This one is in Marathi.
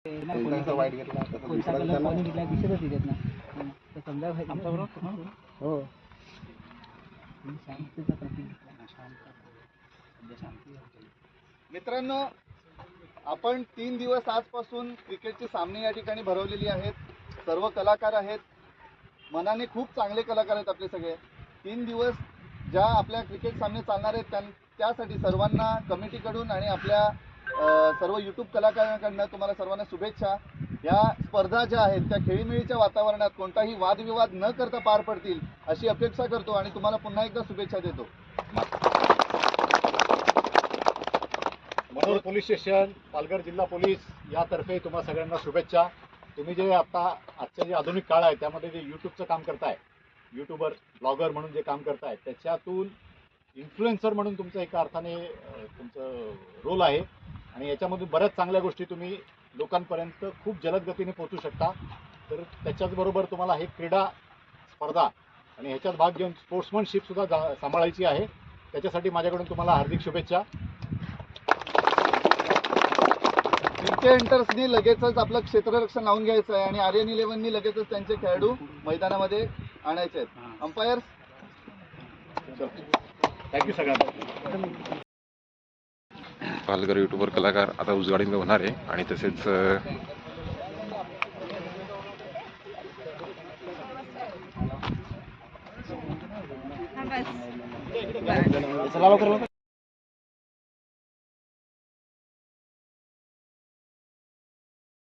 कोणता वाईट घेतला कोणता कलर कोणी घेतला दिसतच तिथेच ना तर समजा आमच्या बरोबर हो शांतीचा प्रतीक मित्रांनो, आपण 3 दिवस आजपासून क्रिकेटचे सामने या ठिकाणी भरवलेली आहेत. सर्व कलाकार आहेत, मनाने खूप चांगले कलाकार आहेत आपले सगळे. 3 दिवस ज्या आपल्या क्रिकेट सामने चालणार आहेत त्यासाठी सर्वांना कमिटीकडून आणि आपल्या सर्व यूट्यूब कलाकारांकडून तुम्हाला सर्वांना शुभेच्छा. या स्पर्धा ज्या आहेत त्या खेळीमेळीच्या वातावरणात कोणताही वादविवाद न करता पार पडतील अशी अपेक्षा करतो आणि तुम्हाला पुन्हा एकदा शुभेच्छा देतो. मनोर पोलीस स्टेशन, पालघर जिल्हा पोलीस यातर्फे तुम्हा सगळ्यांना शुभेच्छा. तुम्ही जे आजच्या जे आधुनिक काळ आहे त्यामध्ये जे यूट्यूबचं काम करताय, यूट्यूबर ब्लॉगर म्हणून जे काम करताय त्याच्यातून इन्फ्लुएन्सर म्हणून तुमचं एका अर्थाने तुमचं रोल आहे आणि याच्यामधून बऱ्याच चांगल्या गोष्टी तुम्ही लोकांपर्यंत खूप जलद गतीने पोहोचू शकता. तर त्याच्याचबरोबर तुम्हाला हे क्रीडा स्पर्धा आणि ह्याच्यात भाग घेऊन स्पोर्ट्समनशिपसुद्धा सांभाळायची आहे. त्याच्यासाठी माझ्याकडून तुम्हाला हार्दिक शुभेच्छा. हंटर्सनी लगेचच आपलं क्षेत्ररक्षण लावून घ्यायचं आहे आणि आर्यन 11नी लगेचच त्यांचे खेळाडू मैदानामध्ये आणायचे आहेत. अंपायर्स थँक्यू सगळ्यांना. पालघर यूट्यूबर कलाकार आता उजगाडीमध्ये होणार आहे आणि तसेच चला लवकर.